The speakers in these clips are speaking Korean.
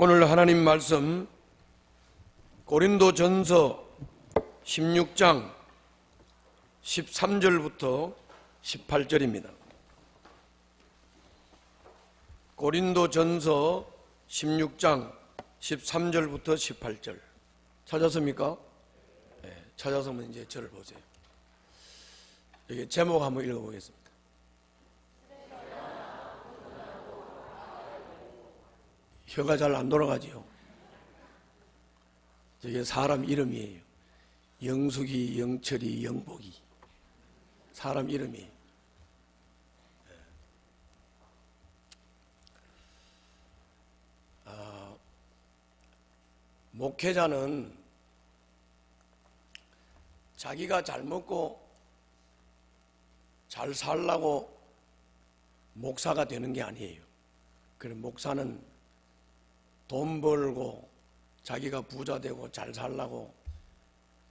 오늘 하나님 말씀 고린도전서 16장 13절부터 18절입니다. 고린도전서 16장 13절부터 18절 찾았습니까? 네, 찾아서면 이제 저를 보세요. 여기 제목 한번 읽어보겠습니다. 혀가 잘 안 돌아가지요. 저게 사람 이름이에요. 영숙이, 영철이, 영복이 사람 이름이에요. 목회자는 자기가 잘 먹고 잘 살라고 목사가 되는 게 아니에요. 그래서 목사는 돈 벌고 자기가 부자 되고 잘 살라고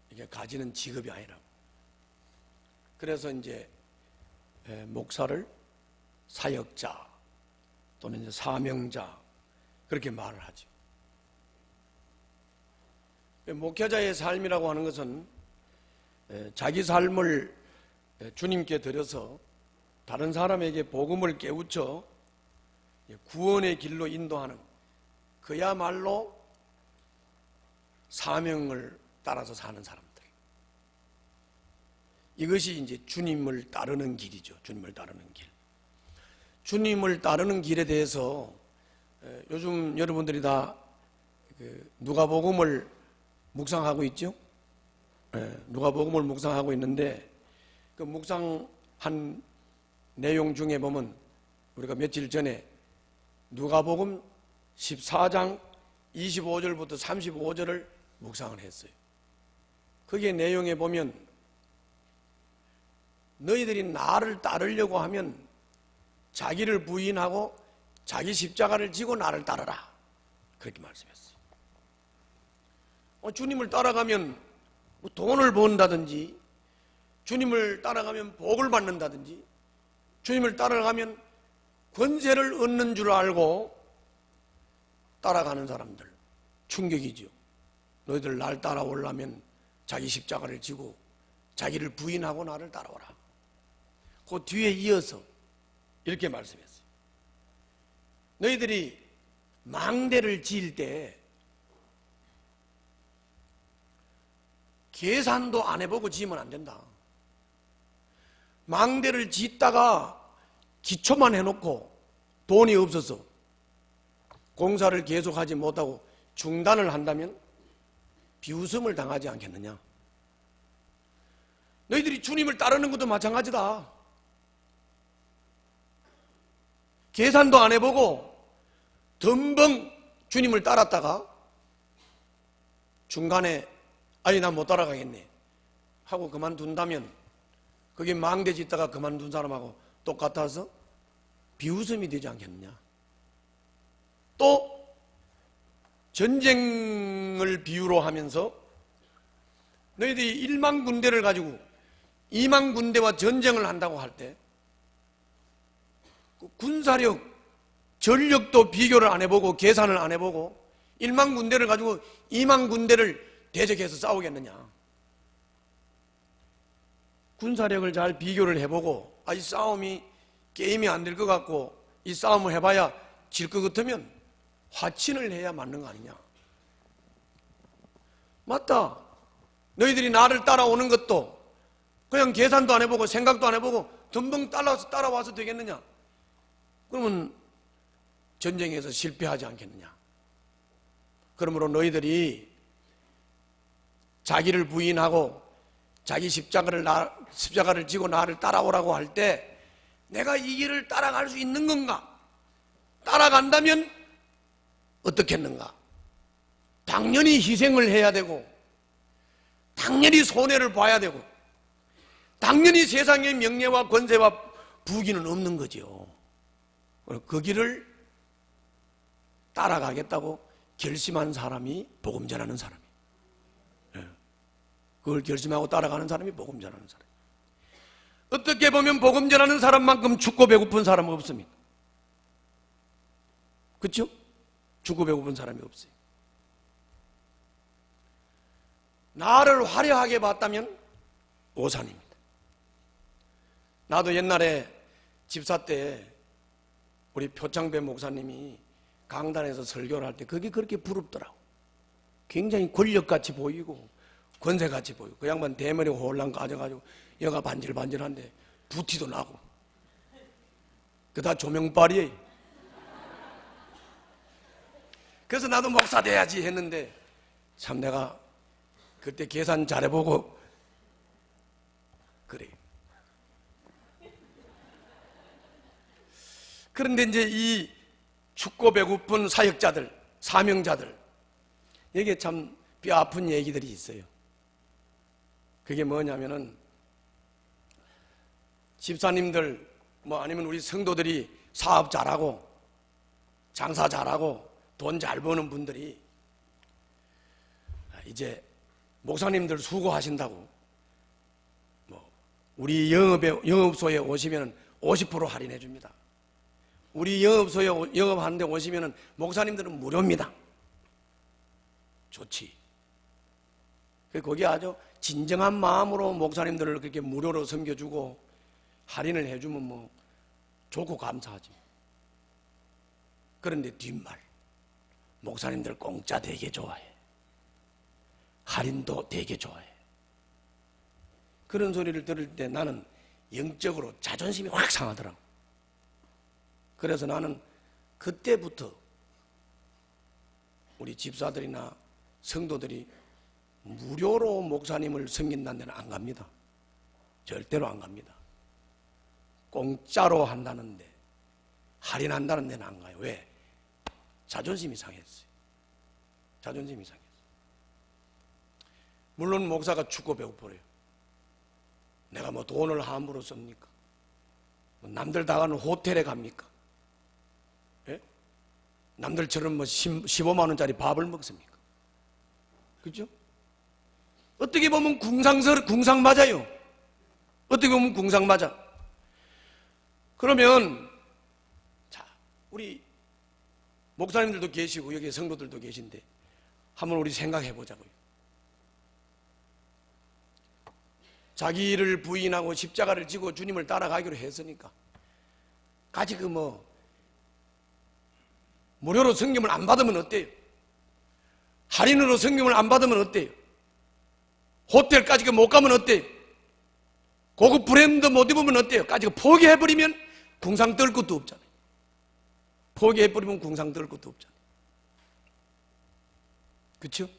이게 가지는 직업이 아니라고. 그래서 이제 목사를 사역자 또는 이제 사명자 그렇게 말을 하죠. 목회자의 삶이라고 하는 것은 자기 삶을 주님께 드려서 다른 사람에게 복음을 깨우쳐 구원의 길로 인도하는 그야말로 사명을 따라서 사는 사람들. 이것이 이제 주님을 따르는 길이죠. 주님을 따르는 길. 주님을 따르는 길에 대해서 요즘 여러분들이 다 누가복음을 묵상하고 있죠. 누가복음을 묵상하고 있는데 그 묵상한 내용 중에 보면 우리가 며칠 전에 누가복음 14장 25절부터 35절을 묵상을 했어요. 거기에 내용에 보면 너희들이 나를 따르려고 하면 자기를 부인하고 자기 십자가를 지고 나를 따르라 그렇게 말씀했어요. 주님을 따라가면 뭐 돈을 번다든지 주님을 따라가면 복을 받는다든지 주님을 따라가면 권세를 얻는 줄 알고 따라가는 사람들 충격이죠. 너희들 날 따라오려면 자기 십자가를 지고 자기를 부인하고 나를 따라오라. 그 뒤에 이어서 이렇게 말씀했어요. 너희들이 망대를 지을 때 계산도 안 해보고 지으면 안 된다. 망대를 짓다가 기초만 해놓고 돈이 없어서 공사를 계속하지 못하고 중단을 한다면 비웃음을 당하지 않겠느냐. 너희들이 주님을 따르는 것도 마찬가지다. 계산도 안 해보고 덤벙 주님을 따랐다가 중간에 아니 난 못 따라가겠네 하고 그만둔다면 그게 망대 짓다가 그만둔 사람하고 똑같아서 비웃음이 되지 않겠느냐. 또 전쟁을 비유로 하면서 너희들이 1만 군대를 가지고 2만 군대와 전쟁을 한다고 할 때 군사력, 전력도 비교를 안 해보고 계산을 안 해보고 1만 군대를 가지고 2만 군대를 대적해서 싸우겠느냐. 군사력을 잘 비교를 해보고 이 싸움이 게임이 안 될 것 같고 이 싸움을 해봐야 질 것 같으면 화친을 해야 맞는 거 아니냐. 맞다. 너희들이 나를 따라오는 것도 그냥 계산도 안 해보고 생각도 안 해보고 덤벙 따라와서 되겠느냐. 그러면 전쟁에서 실패하지 않겠느냐. 그러므로 너희들이 자기를 부인하고 자기 십자가를 지고 나를 따라오라고 할 때 내가 이 길을 따라갈 수 있는 건가? 따라간다면 어떻겠는가? 당연히 희생을 해야 되고 당연히 손해를 봐야 되고 당연히 세상의 명예와 권세와 부귀는 없는 거죠. 그 길을 따라가겠다고 결심한 사람이 복음 전하는 사람이에요. 그걸 결심하고 따라가는 사람이 복음 전하는 사람. 어떻게 보면 복음 전하는 사람만큼 춥고 배고픈 사람은 없습니다. 그렇죠? 죽고 배고픈 사람이 없어요. 나를 화려하게 봤다면 오산입니다. 나도 옛날에 집사 때 우리 표창배 목사님이 강단에서 설교를 할 때 그게 그렇게 부럽더라고. 굉장히 권력같이 보이고 권세같이 보이고 그 양반 대머리 홀랑 가져가지고 여가 반질반질한데 부티도 나고 그 다 조명빨이에요. 그래서 나도 목사 돼야지 했는데 참 내가 그때 계산 잘해보고 그래. 그런데 이제 이 춥고 배고픈 사역자들, 사명자들, 여기에 참 뼈 아픈 얘기들이 있어요. 그게 뭐냐면은 집사님들 뭐 아니면 우리 성도들이 사업 잘하고 장사 잘하고 돈 잘 버는 분들이 이제 목사님들 수고하신다고 뭐 우리 영업소에 오시면 50% 할인해 줍니다. 우리 영업소에 영업하는데 오시면 목사님들은 무료입니다. 좋지. 거기 아주 진정한 마음으로 목사님들을 그렇게 무료로 섬겨주고 할인을 해주면 뭐 좋고 감사하지. 그런데 뒷말, 목사님들 공짜 되게 좋아해. 할인도 되게 좋아해. 그런 소리를 들을 때 나는 영적으로 자존심이 확 상하더라고. 그래서 나는 그때부터 우리 집사들이나 성도들이 무료로 목사님을 섬긴다는 데는 안 갑니다. 절대로 안 갑니다. 공짜로 한다는데 할인한다는 데는 안 가요. 왜? 자존심이 상했어요. 자존심이 상했어요. 물론 목사가 춥고 배고프래요. 내가 뭐 돈을 함부로 씁니까? 남들 다 가는 호텔에 갑니까? 예? 남들처럼 뭐 15만 원짜리 밥을 먹습니까? 그죠? 어떻게 보면 궁상 맞아요. 어떻게 보면 궁상 맞아. 그러면 자, 우리 목사님들도 계시고 여기 성도들도 계신데 한번 우리 생각해 보자고요. 자기를 부인하고 십자가를 지고 주님을 따라가기로 했으니까 까지 무료로 성경을 안 받으면 어때요? 할인으로 성경을 안 받으면 어때요? 호텔까지 못 가면 어때요? 고급 브랜드 못 입으면 어때요? 까지 포기해버리면 궁상 떨 것도 없잖아요. 포기해버리면 궁상 떨 것도 없잖아요. 그렇죠?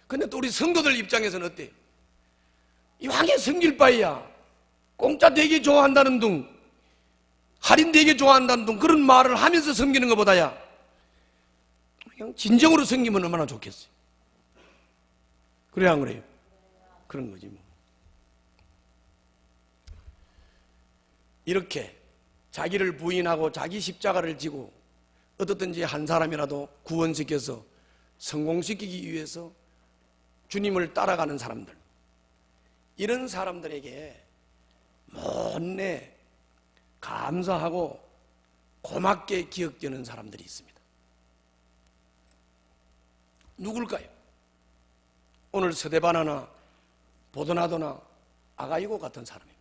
근데 또 우리 성도들 입장에서는 어때요? 이왕에 섬길 바에야 공짜 되게 좋아한다는 둥, 할인 되게 좋아한다는 둥 그런 말을 하면서 섬기는 것보다야 그냥 진정으로 섬기면 얼마나 좋겠어요. 그래야 안 그래요? 그런 거지 뭐. 이렇게 자기를 부인하고 자기 십자가를 지고 어떻든지 한 사람이라도 구원시켜서 성공시키기 위해서 주님을 따라가는 사람들, 이런 사람들에게 못내 감사하고 고맙게 기억되는 사람들이 있습니다. 누굴까요? 오늘 스데바나나 보도나도나 아가이고 같은 사람입니다.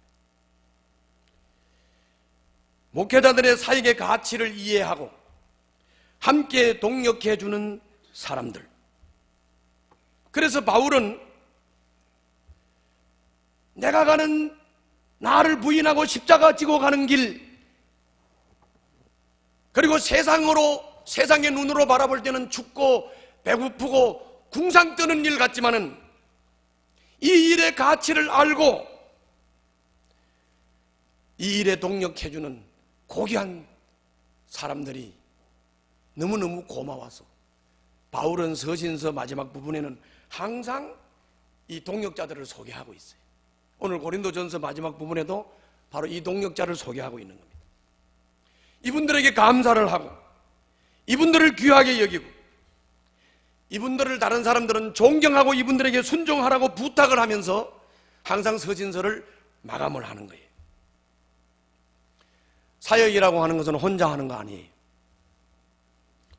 목회자들의 사역의 가치를 이해하고 함께 동력해주는 사람들. 그래서 바울은 내가 가는 나를 부인하고 십자가 지고 가는 길, 그리고 세상의 눈으로 바라볼 때는 춥고 배고프고 궁상 뜨는 일 같지만은 이 일의 가치를 알고 이 일에 동력해주는 고귀한 사람들이 너무너무 고마워서 바울은 서신서 마지막 부분에는 항상 이 동력자들을 소개하고 있어요. 오늘 고린도전서 마지막 부분에도 바로 이 동력자를 소개하고 있는 겁니다. 이분들에게 감사를 하고 이분들을 귀하게 여기고 이분들을 다른 사람들은 존경하고 이분들에게 순종하라고 부탁을 하면서 항상 서신서를 마감을 하는 거예요. 사역이라고 하는 것은 혼자 하는 거 아니에요.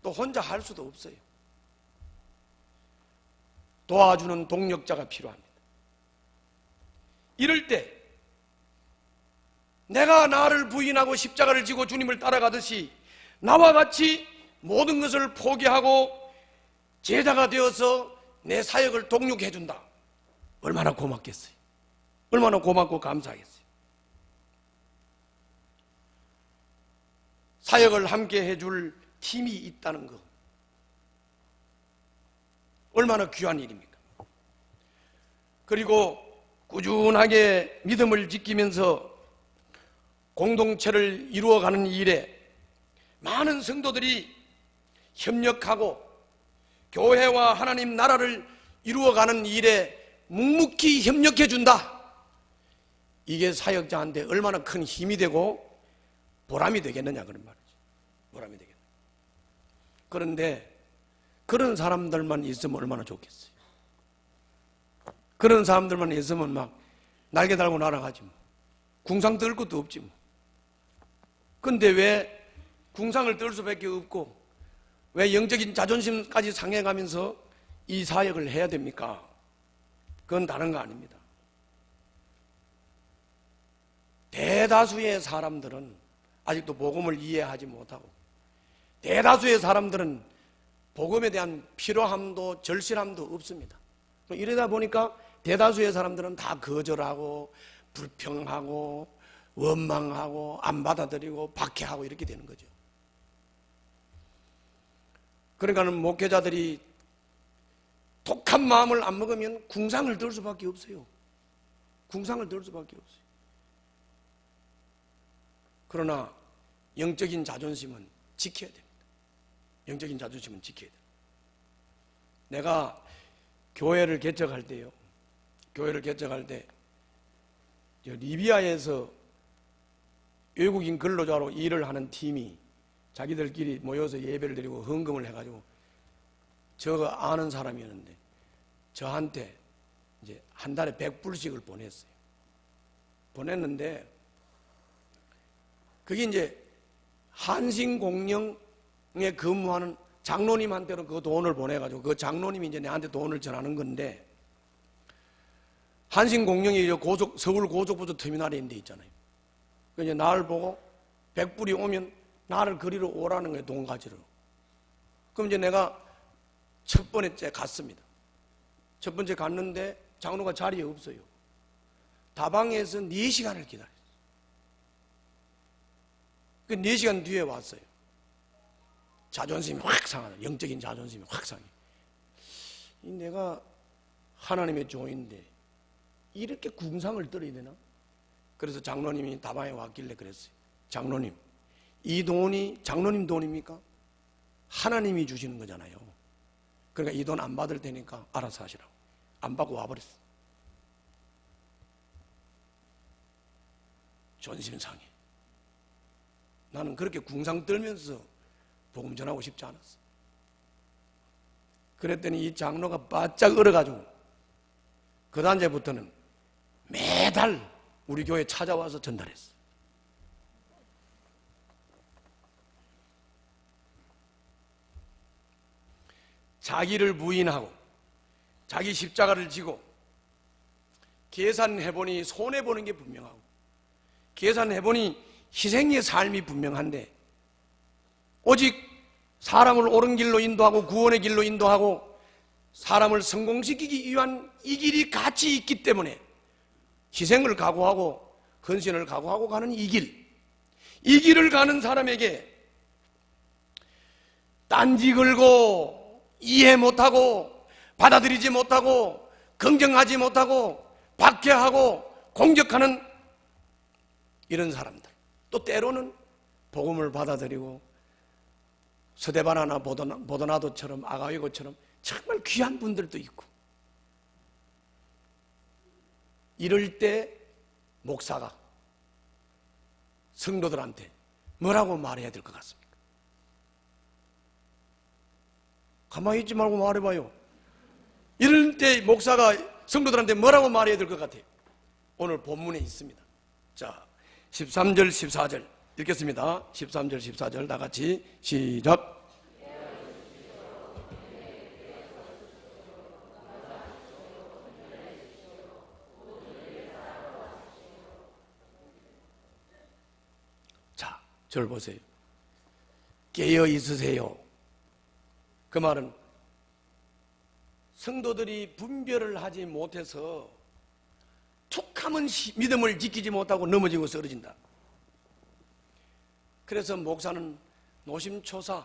또 혼자 할 수도 없어요. 도와주는 동력자가 필요합니다. 이럴 때 내가 나를 부인하고 십자가를 지고 주님을 따라가듯이 나와 같이 모든 것을 포기하고 제자가 되어서 내 사역을 동력해 준다. 얼마나 고맙겠어요. 얼마나 고맙고 감사하겠어요. 사역을 함께 해줄 팀이 있다는 것, 얼마나 귀한 일입니까? 그리고 꾸준하게 믿음을 지키면서 공동체를 이루어가는 일에 많은 성도들이 협력하고 교회와 하나님 나라를 이루어가는 일에 묵묵히 협력해 준다. 이게 사역자한테 얼마나 큰 힘이 되고 보람이 되겠느냐 그런 말이죠. 보람이 되겠느냐. 그런데 그런 사람들만 있으면 얼마나 좋겠어요. 그런 사람들만 있으면 막 날개 달고 날아가지 뭐. 궁상 뜰 것도 없지 뭐. 근데 왜 궁상을 뜰 수밖에 없고 왜 영적인 자존심까지 상해가면서 이 사역을 해야 됩니까? 그건 다른 거 아닙니다. 대다수의 사람들은 아직도 복음을 이해하지 못하고 대다수의 사람들은 복음에 대한 필요함도 절실함도 없습니다. 이러다 보니까 대다수의 사람들은 다 거절하고 불평하고 원망하고 안 받아들이고 박해하고 이렇게 되는 거죠. 그러니까는 목회자들이 독한 마음을 안 먹으면 궁상을 들 수밖에 없어요. 궁상을 들 수밖에 없어요. 그러나 영적인 자존심은 지켜야 됩니다. 영적인 자존심은 지켜야 됩니다. 내가 교회를 개척할 때요. 교회를 개척할 때 리비아에서 외국인 근로자로 일을 하는 팀이 자기들끼리 모여서 예배를 드리고 헌금을 해가지고 저 아는 사람이었는데 저한테 이제 한 달에 100불씩을 보냈어요. 보냈는데 그게 이제 한신공영에 근무하는 장로님한테는 그 돈을 보내가지고 그 장로님이 이제 내한테 돈을 전하는 건데 한신공영이 서울 고속버스 터미널에 있는 데 있잖아요. 그래서 이제 나를 보고 100불이 오면 나를 그리러 오라는 거예요. 돈 가지러. 그럼 이제 내가 첫 번째 갔습니다. 첫 번째 갔는데 장로가 자리에 없어요. 다방에서 4시간을 기다렸어요. 그 4시간 뒤에 왔어요. 자존심이 확 상하다. 영적인 자존심이 확 상해. 내가 하나님의 종인데 이렇게 궁상을 떨어야 되나? 그래서 장로님이 다방에 왔길래 그랬어요. 장로님, 이 돈이 장로님 돈입니까? 하나님이 주시는 거잖아요. 그러니까 이 돈 안 받을 테니까 알아서 하시라고. 안 받고 와버렸어. 존심 상해. 나는 그렇게 궁상 떨면서 복음 전하고 싶지 않았어. 그랬더니 이 장로가 바짝 얼어가지고 그 단계부터는 매달 우리 교회 찾아와서 전달했어. 자기를 부인하고 자기 십자가를 지고 계산해보니 손해보는 게 분명하고 계산해보니 희생의 삶이 분명한데 오직 사람을 옳은 길로 인도하고 구원의 길로 인도하고 사람을 성공시키기 위한 이 길이 같이 있기 때문에 희생을 각오하고 헌신을 각오하고 가는 이 길을 가는 사람에게 딴지 걸고 이해 못하고 받아들이지 못하고 긍정하지 못하고 박해하고 공격하는 이런 사람들, 또 때로는 복음을 받아들이고 서대바나나 보더나도처럼 아가이고처럼 정말 귀한 분들도 있고, 이럴 때 목사가 성도들한테 뭐라고 말해야 될 것 같습니까? 가만히 있지 말고 말해봐요. 이럴 때 목사가 성도들한테 뭐라고 말해야 될 것 같아요? 오늘 본문에 있습니다. 자, 13절 14절 읽겠습니다. 13절 14절 다 같이 시작. 저를 보세요. 깨어 있으세요. 그 말은 성도들이 분별을 하지 못해서 툭하면 믿음을 지키지 못하고 넘어지고 쓰러진다. 그래서 목사는 노심초사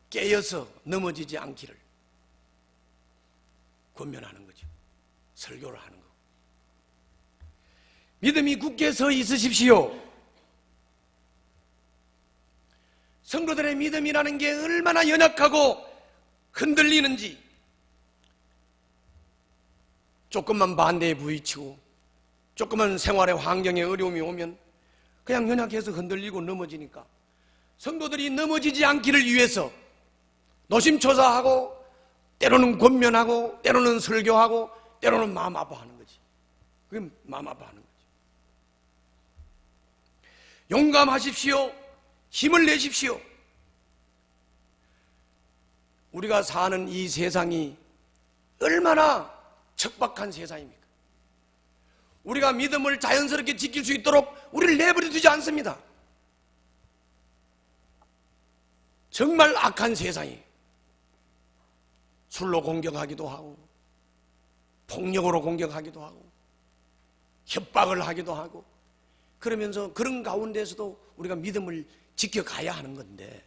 깨어서 넘어지지 않기를 권면하는 거죠. 설교를 하는 거. 믿음이 굳게 서 있으십시오. 성도들의 믿음이라는 게 얼마나 연약하고 흔들리는지, 조금만 반대에 부딪히고 조금만 생활의 환경에 어려움이 오면 그냥 연약해서 흔들리고 넘어지니까 성도들이 넘어지지 않기를 위해서 노심초사하고 때로는 권면하고 때로는 설교하고 때로는 마음 아파하는 거지. 그게 마음 아파하는 거지. 용감하십시오. 힘을 내십시오. 우리가 사는 이 세상이 얼마나 척박한 세상입니까? 우리가 믿음을 자연스럽게 지킬 수 있도록 우리를 내버려 두지 않습니다. 정말 악한 세상이에요. 술로 공격하기도 하고 폭력으로 공격하기도 하고 협박을 하기도 하고, 그러면서 그런 가운데서도 우리가 믿음을 지켜가야 하는 건데,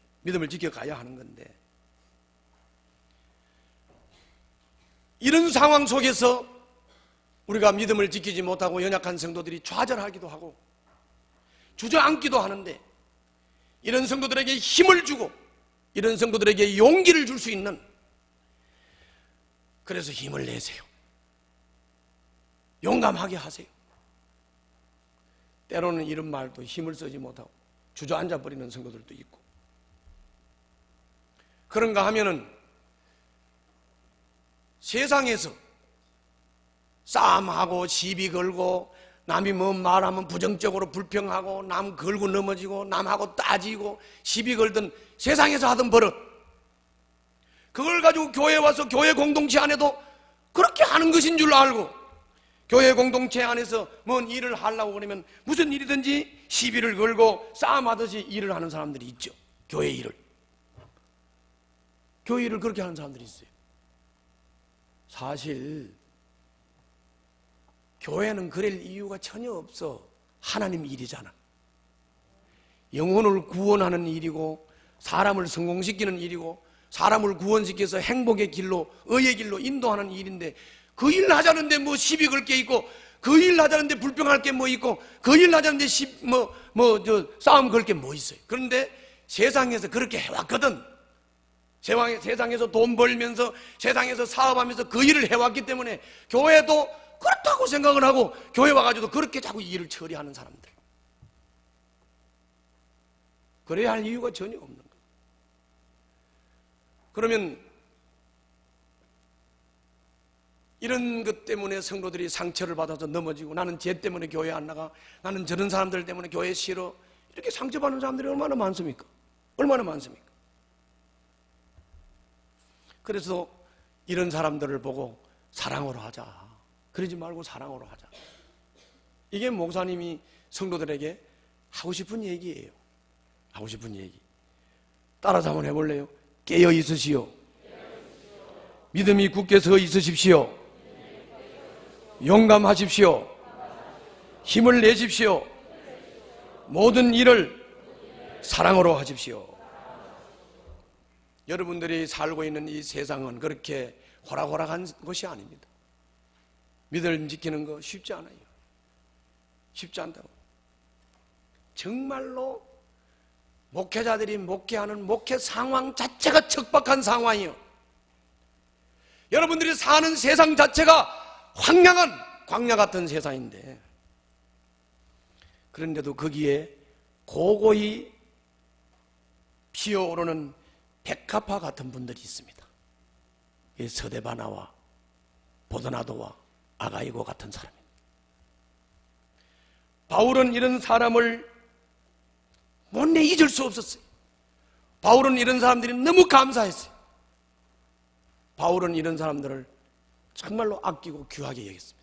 이런 상황 속에서 우리가 믿음을 지키지 못하고 연약한 성도들이 좌절하기도 하고 주저앉기도 하는데, 이런 성도들에게 힘을 주고 이런 성도들에게 용기를 줄 수 있는, 그래서 힘을 내세요. 용감하게 하세요. 때로는 이런 말도 힘을 쓰지 못하고 주저앉아 버리는 성도들도 있고, 그런가 하면은 세상에서 싸움하고 시비 걸고 남이 뭐 말하면 부정적으로 불평하고 남 걸고 넘어지고 남하고 따지고 시비 걸던 세상에서 하던 버릇, 그걸 가지고 교회에 와서 교회 공동체 안에도 그렇게 하는 것인 줄 알고 교회 공동체 안에서 뭔 일을 하려고 그러면 무슨 일이든지 시비를 걸고 싸움하듯이 일을 하는 사람들이 있죠. 교회 일을 그렇게 하는 사람들이 있어요. 사실 교회는 그럴 이유가 전혀 없어. 하나님 일이잖아. 영혼을 구원하는 일이고 사람을 성공시키는 일이고 사람을 구원시켜서 행복의 길로, 의의 길로 인도하는 일인데, 그 일 하자는데 뭐 시비 걸 게 있고, 그 일 하자는데 불평할 게 뭐 있고, 그 일 하자는데 싸움 걸 게 뭐 있어요. 그런데 세상에서 그렇게 해왔거든. 세상에서 돈 벌면서 세상에서 사업하면서 그 일을 해왔기 때문에 교회도 그렇다고 생각을 하고 교회 와가지고 그렇게 자꾸 일을 처리하는 사람들, 그래야 할 이유가 전혀 없는 거예요. 그러면 이런 것 때문에 성도들이 상처를 받아서 넘어지고, 나는 쟤 때문에 교회 안 나가, 나는 저런 사람들 때문에 교회 싫어, 이렇게 상처받는 사람들이 얼마나 많습니까? 얼마나 많습니까? 그래서 이런 사람들을 보고 사랑으로 하자, 그러지 말고 사랑으로 하자, 이게 목사님이 성도들에게 하고 싶은 얘기예요. 하고 싶은 얘기. 따라서 한번 해볼래요? 깨어 있으시오. 믿음이 굳게 서 있으십시오. 용감하십시오. 힘을 내십시오. 모든 일을 사랑으로 하십시오. 여러분들이 살고 있는 이 세상은 그렇게 호락호락한 것이 아닙니다. 믿음 지키는 거 쉽지 않아요. 쉽지 않다고. 정말로 목회자들이 목회하는 목회 상황 자체가 척박한 상황이에요. 여러분들이 사는 세상 자체가 황량한 광야 같은 세상인데, 그런데도 거기에 고고히 피어오르는 백합화 같은 분들이 있습니다. 서데바나와 보드나도와 아가이고 같은 사람입니다. 바울은 이런 사람을 못내 잊을 수 없었어요. 바울은 이런 사람들이 너무 감사했어요. 바울은 이런 사람들을 정말로 아끼고 귀하게 여겼습니다.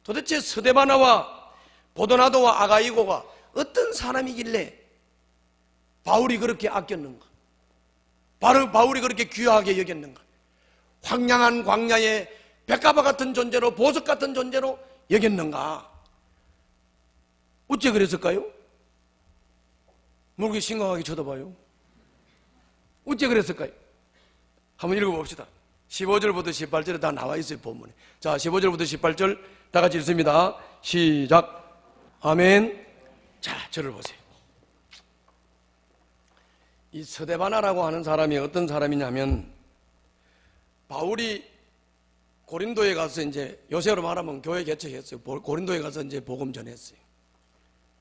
도대체 스데바나와 보도나도와 아가이고가 어떤 사람이길래 바울이 그렇게 아꼈는가? 바울이 그렇게 귀하게 여겼는가? 황량한 광야에 백합화 같은 존재로, 보석 같은 존재로 여겼는가? 어째 그랬을까요? 모르게 심각하게 쳐다봐요. 어째 그랬을까요? 한번 읽어봅시다. 15절부터 18절에 다 나와 있어요, 본문에. 자, 15절부터 18절 다 같이 읽습니다. 시작. 아멘. 자, 저를 보세요. 이 스데바나라고 하는 사람이 어떤 사람이냐면, 바울이 고린도에 가서 이제 요새로 말하면 교회 개척했어요. 고린도에 가서 이제 복음 전했어요.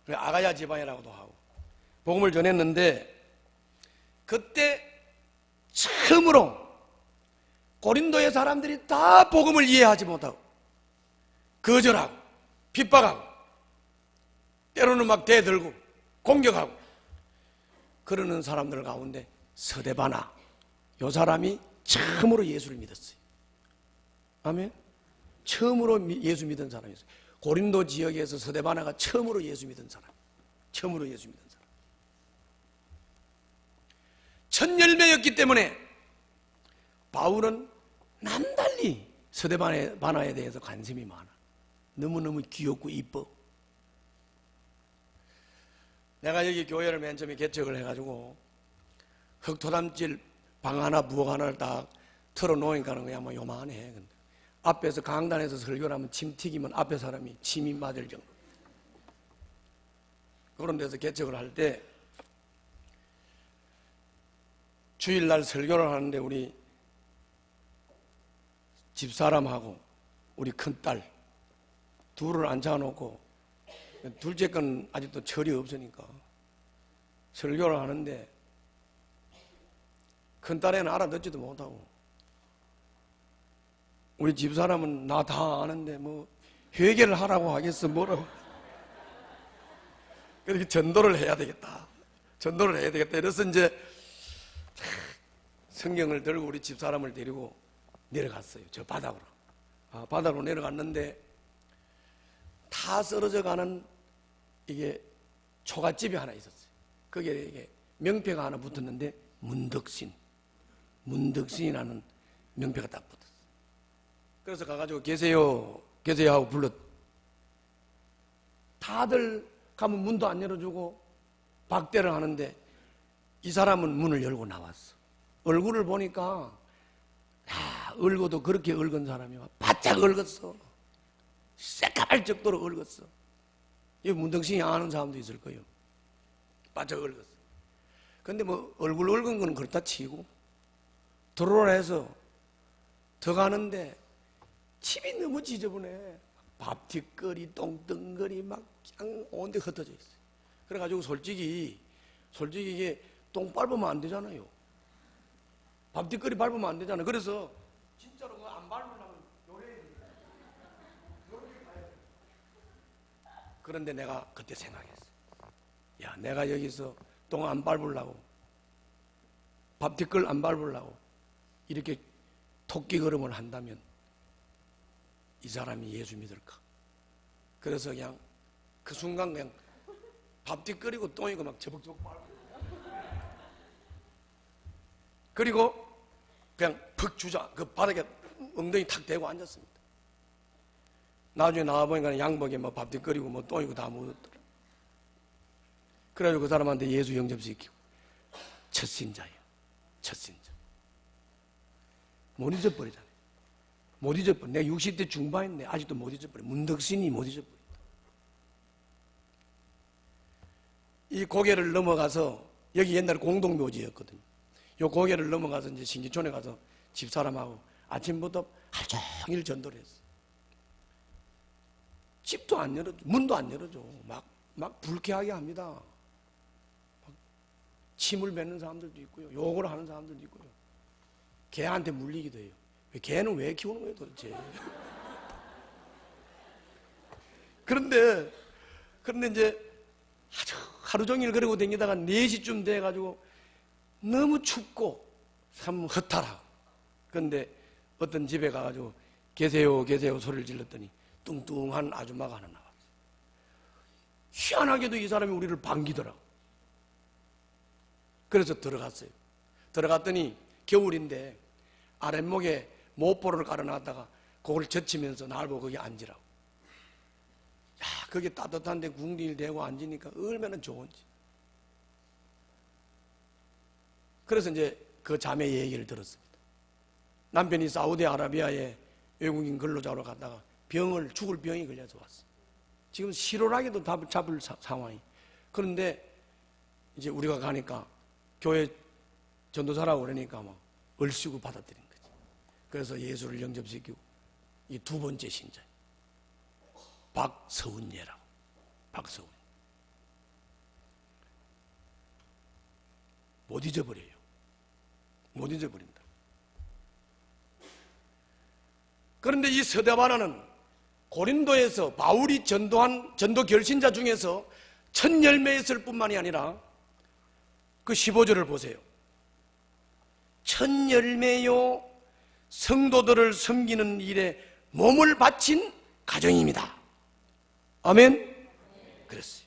아가야 지방이라고도 하고 복음을 전했는데, 그때 처음으로 고린도의 사람들이 다 복음을 이해하지 못하고 거절하고 핍박하고 때로는 막 대들고 공격하고 그러는 사람들 가운데 스데바나, 요 사람이 처음으로 예수를 믿었어요. 아멘. 처음으로 예수 믿은 사람이었어요. 고린도 지역에서 스데바나가 처음으로 예수 믿은 사람. 처음으로 예수 믿은 사람. 첫 열매였기 때문에 바울은 남달리 스데바나에 대해서 관심이 많아. 너무너무 귀엽고 이뻐. 내가 여기 교회를 맨 처음에 개척을 해가지고 흙토담질 방 하나 부엌 하나를 딱 틀어놓으니까 그냥 뭐 요만해. 근데 앞에서 강단에서 설교를 하면 침 튀기면 앞에 사람이 침이 맞을 정도. 그런 데서 개척을 할 때 주일날 설교를 하는데 우리 집사람하고 우리 큰딸 둘을 앉혀놓고, 둘째 건 아직도 철이 없으니까 설교를 하는데 큰딸애는 알아듣지도 못하고, 우리 집사람은 나 다 아는데 뭐 회개를 하라고 하겠어 뭐라고. 그렇게 전도를 해야 되겠다. 전도를 해야 되겠다. 이래서 이제 성경을 들고 우리 집사람을 데리고 내려갔어요. 저 바닥으로. 바닥으로 내려갔는데 다 쓰러져 가는 이게 초가집이 하나 있었어요. 거기에 이게 명패가 하나 붙었는데 문덕신이라는 명패가 딱 붙었어요. 그래서 가가지고 계세요 하고 불렀. 다들 가면 문도 안 열어주고 박대를 하는데 이 사람은 문을 열고 나왔어. 얼굴을 보니까 얼고도 그렇게 얽은 사람이 바짝 얽었어. 새까말 적도로 얽었어. 이 문덕신이 아는 사람도 있을 거예요. 바짝 얽었어. 근데 뭐 얼굴 얽은 건 그렇다 치고 들어오라 해서 더 가는데 집이 너무 지저분해. 밥 뒷거리, 똥덩거리 막 그냥 온데 흩어져 있어요. 그래가지고 솔직히 이게 똥 밟으면 안 되잖아요. 밥 뒷거리 밟으면 안 되잖아요. 그래서 진짜로 그거 안 밟으려면 요렇게 가야 돼. 그런데 내가 그때 생각했어. 야, 내가 여기서 똥 안 밟으려고, 밥 뒷걸 안 밟으려고 이렇게 토끼 걸음을 한다면 이 사람이 예수 믿을까? 그래서 그냥 그 순간 그냥 밥 뒷거리고 똥이고 막 저벅저벅 밟고, 그리고 그냥 푹 주자 그 바닥에 엉덩이 탁 대고 앉았습니다. 나중에 나와보니까 양복에 뭐 밥 뒷거리고 뭐 똥이고 다 묻었더라. 그래가지고 그 사람한테 예수 영접시키고, 첫 신자예요. 첫 신자. 못 잊어버리잖아요. 못 잊어버려. 내가 60대 중반인데 아직도 못 잊어버려. 문덕신이 못 잊어버려. 이 고개를 넘어가서, 여기 옛날에 공동묘지였거든요. 요 고개를 넘어가서 이제 신기촌에 가서 집사람하고 아침부터 하루 종일 전도를 했어. 집도 안 열어줘, 문도 안 열어줘. 막 불쾌하게 합니다. 막 침을 뱉는 사람들도 있고요, 욕을 하는 사람들도 있고요. 개한테 물리기도 해요. 개는 왜 키우는 거예요 도대체? 그런데 이제 하루 종일 그러고 다니다가 4시쯤 돼가지고 너무 춥고 참 허탈하고, 그런데 어떤 집에 가가지고 계세요 소리를 질렀더니 뚱뚱한 아줌마가 하나 나왔어요. 희한하게도 이 사람이 우리를 반기더라고. 그래서 들어갔어요. 들어갔더니 겨울인데 아랫목에 모포를 깔아놨다가 그걸 젖히면서 날 보고 거기 앉으라고. 야, 그게 따뜻한데 궁디를 대고 앉으니까 얼마나 좋은지. 그래서 이제 그 자매 얘기를 들었습니다. 남편이 사우디아라비아에 외국인 근로자로 갔다가 죽을 병이 걸려서 왔어. 지금 실오라기도 잡을 상황이. 그런데 이제 우리가 가니까 교회 전도사라고 그러니까 막 얼씨구 받아들인 거지. 그래서 예수를 영접시키고 이 두 번째 신자예요. 박서운예라고. 박서운. 못 잊어버려요. 못 잊어버린다. 그런데 이 스데바나는 고린도에서 바울이 전도한 전도 결신자 중에서 첫 열매였을 뿐만이 아니라 그 15절을 보세요. 첫 열매요 성도들을 섬기는 일에 몸을 바친 가정입니다. 아멘. 그랬어요.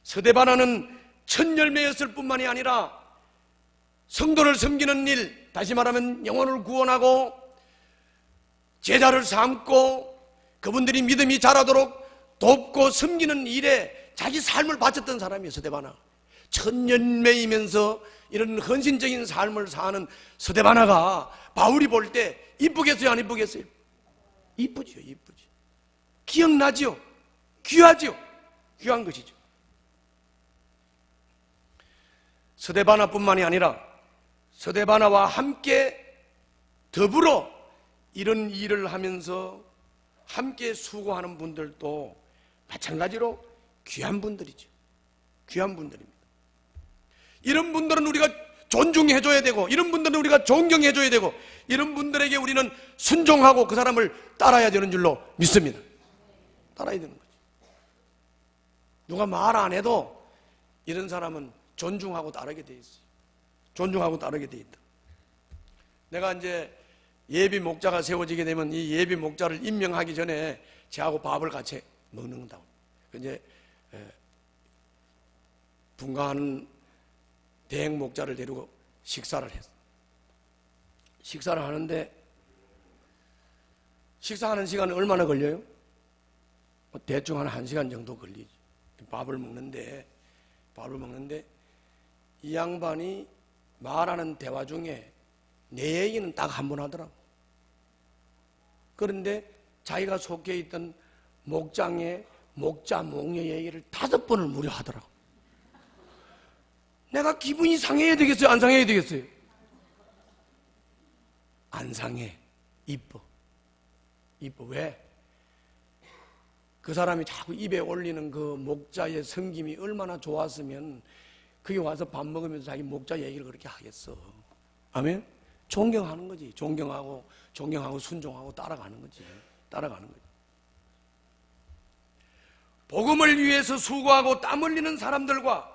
스데바나는 첫 열매였을 뿐만이 아니라 성도를 섬기는 일, 다시 말하면 영혼을 구원하고 제자를 삼고 그분들이 믿음이 자라도록 돕고 섬기는 일에 자기 삶을 바쳤던 사람이에요. 스데바나. 첫 열매이면서 이런 헌신적인 삶을 사는 스데바나가 바울이 볼 때 이쁘겠어요, 안 이쁘겠어요? 이쁘죠, 이쁘죠. 기억나죠? 귀하죠? 귀한 것이죠. 스데바나뿐만이 아니라 스데바나와 함께 더불어 이런 일을 하면서 함께 수고하는 분들도 마찬가지로 귀한 분들이죠. 귀한 분들입니다. 이런 분들은 우리가 존중해줘야 되고, 이런 분들은 우리가 존경해줘야 되고, 이런 분들에게 우리는 순종하고 그 사람을 따라야 되는 줄로 믿습니다. 따라야 되는 거죠. 누가 말 안 해도 이런 사람은 존중하고 따르게 돼 있어요. 존중하고 따르게 돼 있다. 내가 이제 예비 목자가 세워지게 되면 이 예비 목자를 임명하기 전에 저하고 밥을 같이 먹는다고. 이제 분가하는 대행 목자를 데리고 식사를 했어. 식사를 하는데 식사하는 시간은 얼마나 걸려요? 대충 한 1시간 정도 걸리지. 밥을 먹는데 이 양반이 말하는 대화 중에 내 얘기는 딱 한 번 하더라고. 그런데 자기가 속해 있던 목장의 목자, 목녀 얘기를 5번을 무려 하더라고. 내가 기분이 상해야 되겠어요? 안 상해야 되겠어요? 안 상해. 이뻐. 왜? 그 사람이 자꾸 입에 올리는 그 목자의 성김이 얼마나 좋았으면 그게 와서 밥 먹으면서 자기 목자 얘기를 그렇게 하겠어. 아멘? 존경하는 거지. 존경하고 순종하고 따라가는 거지. 복음을 위해서 수고하고 땀 흘리는 사람들과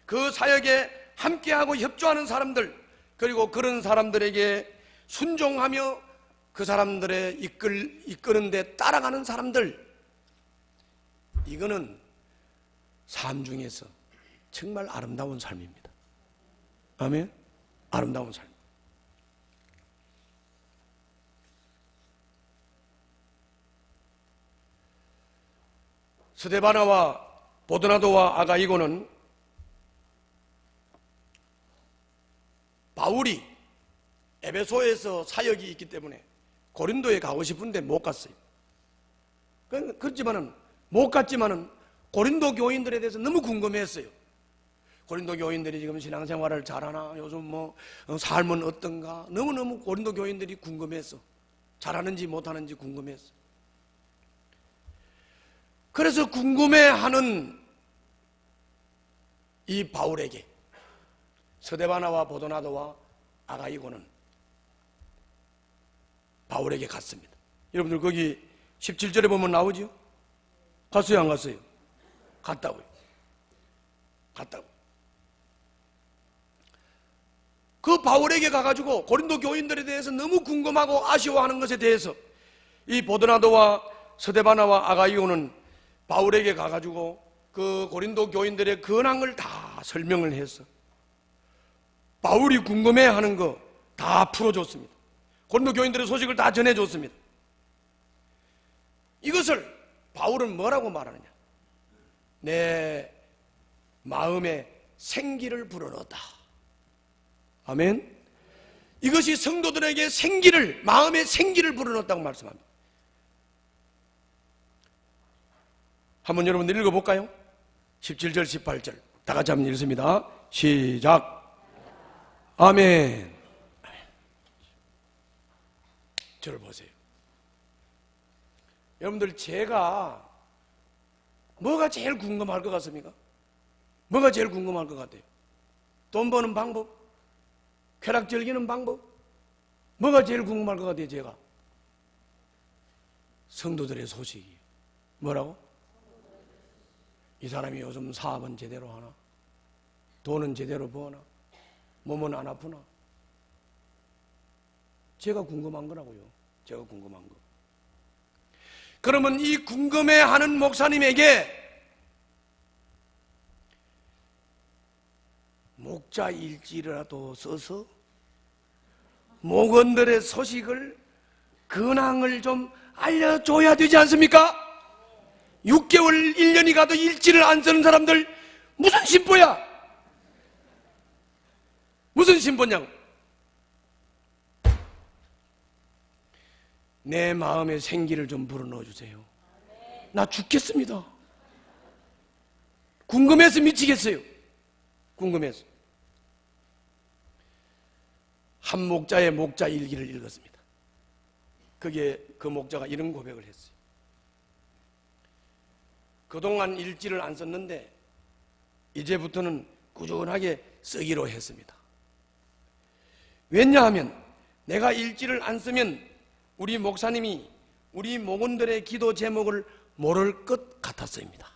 그 사역에 함께하고 협조하는 사람들, 그리고 그런 사람들에게 순종하며 그 사람들의 이끄는 데 따라가는 사람들, 이거는 삶 중에서 정말 아름다운 삶입니다. 아멘? 아름다운 삶. 스데바나와 보드나도와 아가이고는 바울이 에베소에서 사역이 있기 때문에 고린도에 가고 싶은데 못 갔어요. 그렇지만은 못 갔지만은 고린도 교인들에 대해서 너무 궁금했어요. 고린도 교인들이 지금 신앙생활을 잘하나, 요즘 삶은 어떤가, 너무너무 고린도 교인들이 궁금했어. 잘하는지 못하는지 궁금했어. 그래서 궁금해하는 이 바울에게 스데바나와 보도나도와 아가이고는 바울에게 갔습니다. 여러분들 거기 17절에 보면 나오죠? 갔어요, 안 갔어요? 갔다고요. 그 바울에게 가가지고 고린도 교인들에 대해서 너무 궁금하고 아쉬워하는 것에 대해서 이 보드나도와 스데바나와 아가이오는 바울에게 가가지고 그 고린도 교인들의 근황을 다 설명을 해서 바울이 궁금해하는 거 다 풀어줬습니다. 고린도 교인들의 소식을 다 전해줬습니다. 이것을 바울은 뭐라고 말하느냐? 내 마음에 생기를 불어넣었다. 아멘. 이것이 성도들에게 생기를, 마음에 생기를 불어넣었다고 말씀합니다. 한번 여러분들 읽어볼까요? 17절 18절 다 같이 한번 읽습니다. 시작. 아멘. 저를 보세요. 여러분들, 제가 뭐가 제일 궁금할 것 같습니까? 뭐가 제일 궁금할 것 같아요? 돈 버는 방법? 쾌락 즐기는 방법? 뭐가 제일 궁금할 것 같아요, 제가? 성도들의 소식이에요. 뭐라고? 이 사람이 요즘 사업은 제대로 하나? 돈은 제대로 버나? 몸은 안 아프나? 제가 궁금한 거라고요. 제가 궁금한 거. 그러면 이 궁금해하는 목사님에게 목자 일지라도 써서 목원들의 소식을, 근황을 좀 알려줘야 되지 않습니까? 6개월, 1년이 가도 일지를 안 쓰는 사람들 무슨 신보야? 무슨 신보냐고. 내 마음에 생기를 좀 불어넣어 주세요. 나 죽겠습니다. 궁금해서 미치겠어요. 궁금해서. 한 목자의 목자 일기를 읽었습니다. 그게 그 목자가 이런 고백을 했어요. 그동안 일지를 안 썼는데 이제부터는 꾸준하게 쓰기로 했습니다. 왜냐하면 내가 일지를 안 쓰면 우리 목사님이 우리 목원들의 기도 제목을 모를 것 같았습니다.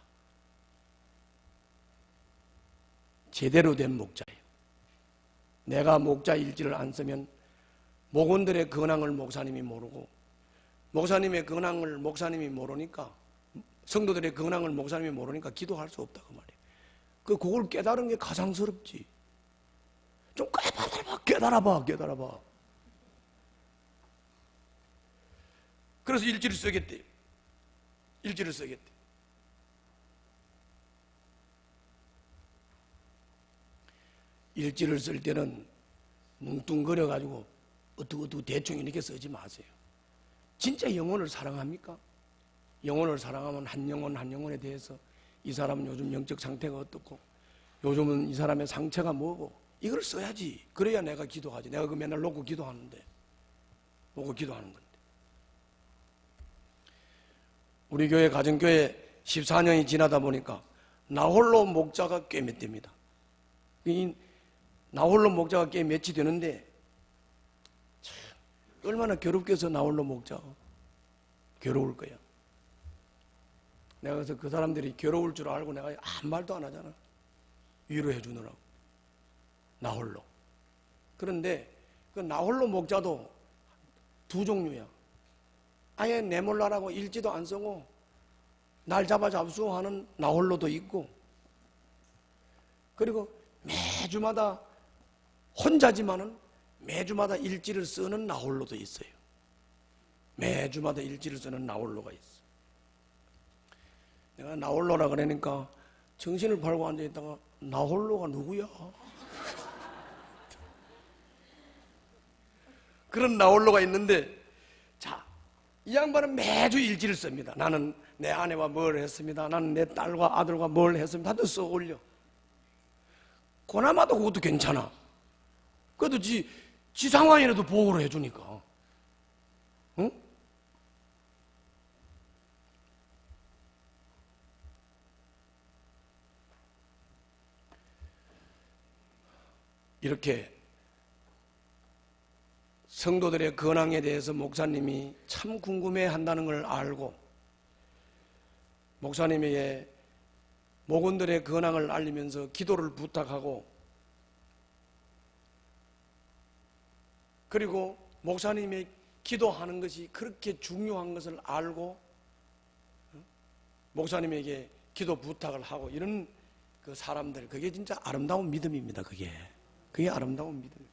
제대로 된 목자예요. 내가 목자 일지를 안 쓰면 목원들의 근황을 목사님이 모르고, 목사님의 근황을 목사님이 모르니까, 성도들의 근황을 목사님이 모르니까 기도할 수 없다 그 말이에요. 그걸 깨달은 게 가장스럽지. 좀 깨달아봐. 그래서 일지를 쓰겠대요. 일지를 쓰겠대. 일지를 쓸 때는 뭉뚱거려가지고 어떻게 대충 이렇게 쓰지 마세요. 진짜 영혼을 사랑합니까? 영혼을 사랑하면 한 영혼 한 영혼에 대해서 이 사람은 요즘 영적 상태가 어떻고, 요즘은 이 사람의 상처가 뭐고, 이걸 써야지. 그래야 내가 기도하지. 내가 그 맨날 놓고 기도하는데, 놓고 기도하는 건데. 우리 교회 가정교회 14년이 지나다 보니까 나홀로 목자가 꽤 몇 대입니다. 이 나홀로 목자가 꽤 몇이 되는데, 참, 얼마나 괴롭게 해서 나홀로 목자가 괴로울 거야. 내가 그래서 그 사람들이 괴로울 줄 알고 내가 아무 말도 안 하잖아. 위로해 주느라고. 나홀로. 그런데 그 나홀로 목자도 두 종류야. 아예 내몰라라고 일지도 안 쓰고 날 잡아 잡수하는 나홀로도 있고, 그리고 매주마다 혼자지만은 매주마다 일지를 쓰는 나홀로도 있어요. 매주마다 일지를 쓰는 나홀로가 있어. 내가 나홀로라 그러니까 정신을 팔고 앉아있다가 나홀로가 누구야? 그런 나홀로가 있는데, 자, 이 양반은 매주 일지를 씁니다. 나는 내 아내와 뭘 했습니다. 나는 내 딸과 아들과 뭘 했습니다. 다들 써 올려. 그나마도 그것도 괜찮아. 그래도 지 상황이라도 보호를 해주니까. 응? 이렇게 성도들의 근황에 대해서 목사님이 참 궁금해 한다는 걸 알고, 목사님에게 목원들의 근황을 알리면서 기도를 부탁하고, 그리고 목사님의 기도하는 것이 그렇게 중요한 것을 알고 목사님에게 기도 부탁을 하고 이런 그 사람들, 그게 진짜 아름다운 믿음입니다. 그게 아름다운 믿음입니다.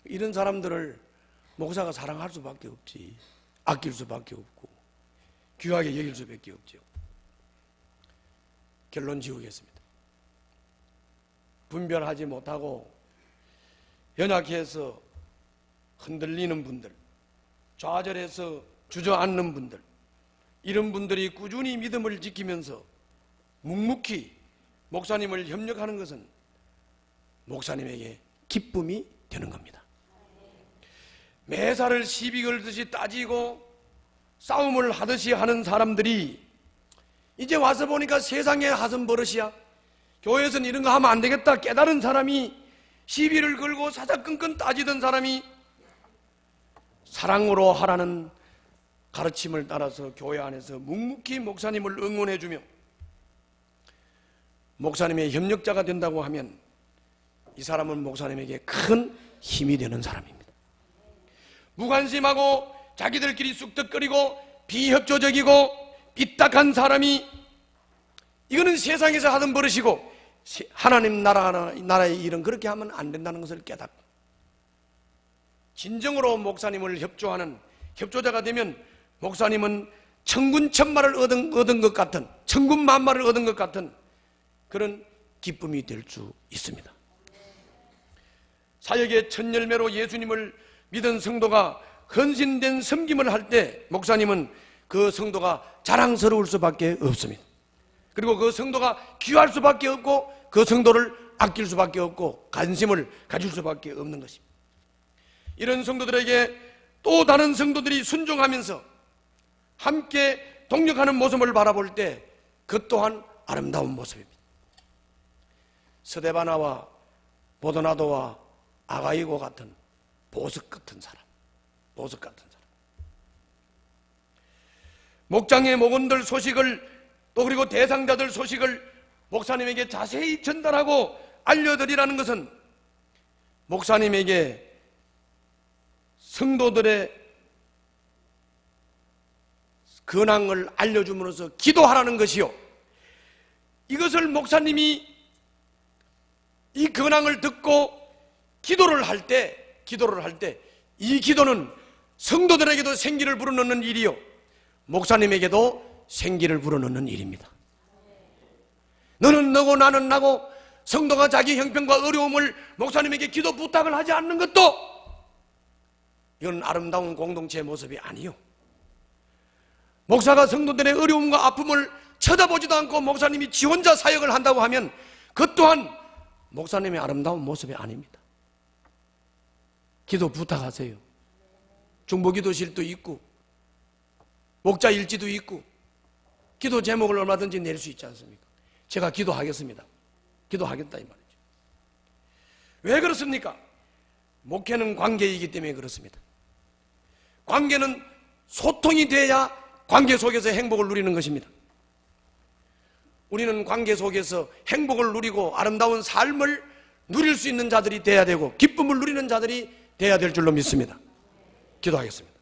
이런 사람들을 목사가 사랑할 수밖에 없지, 아낄 수밖에 없고 귀하게 여길 수밖에 없죠. 결론 지우겠습니다. 분별하지 못하고 연약해서 흔들리는 분들, 좌절해서 주저앉는 분들, 이런 분들이 꾸준히 믿음을 지키면서 묵묵히 목사님을 협력하는 것은 목사님에게 기쁨이 되는 겁니다. 매사를 시비 걸듯이 따지고 싸움을 하듯이 하는 사람들이 이제 와서 보니까 세상에 하선 버릇이야. 교회에서는 이런 거 하면 안 되겠다 깨달은 사람이, 시비를 걸고 사사건건 따지던 사람이 사랑으로 하라는 가르침을 따라서 교회 안에서 묵묵히 목사님을 응원해주며 목사님의 협력자가 된다고 하면 이 사람은 목사님에게 큰 힘이 되는 사람입니다. 무관심하고 자기들끼리 쑥덕거리고 비협조적이고 삐딱한 사람이, 이거는 세상에서 하던 버릇이고 하나님 나라의 일은 그렇게 하면 안 된다는 것을 깨닫고 진정으로 목사님을 협조하는 협조자가 되면 목사님은 천군천마를 얻은 것 같은, 천군만마를 얻은 것 같은 그런 기쁨이 될 수 있습니다. 사역의 첫 열매로 예수님을 믿은 성도가 헌신된 섬김을 할 때 목사님은 그 성도가 자랑스러울 수밖에 없습니다. 그리고 그 성도가 귀할 수밖에 없고 그 성도를 아낄 수밖에 없고 관심을 가질 수밖에 없는 것입니다. 이런 성도들에게 또 다른 성도들이 순종하면서 함께 동력하는 모습을 바라볼 때 그 또한 아름다운 모습입니다. 스데바나와 보도나도와 아가이고 같은 보석 같은 사람, 보석 같은 사람. 목장의 목원들 소식을 또 그리고 대상자들 소식을 목사님에게 자세히 전달하고 알려드리라는 것은 목사님에게 성도들의 근황을 알려줌으로써 기도하라는 것이요, 이것을 목사님이 이 근황을 듣고 기도를 할 때 이 기도는 성도들에게도 생기를 불어넣는 일이요 목사님에게도 생기를 불어넣는 일입니다. 너는 너고 나는 나고 성도가 자기 형편과 어려움을 목사님에게 기도 부탁을 하지 않는 것도 이건 아름다운 공동체의 모습이 아니요, 목사가 성도들의 어려움과 아픔을 쳐다보지도 않고 목사님이 지 혼자 사역을 한다고 하면 그것 또한 목사님의 아름다운 모습이 아닙니다. 기도 부탁하세요. 중보기도실도 있고 목자일지도 있고 기도 제목을 얼마든지 낼 수 있지 않습니까? 제가 기도하겠습니다. 기도하겠다 이 말이죠. 왜 그렇습니까? 목회는 관계이기 때문에 그렇습니다. 관계는 소통이 돼야 관계 속에서 행복을 누리는 것입니다. 우리는 관계 속에서 행복을 누리고 아름다운 삶을 누릴 수 있는 자들이 돼야 되고 기쁨을 누리는 자들이 돼야 될 줄로 믿습니다. 기도하겠습니다.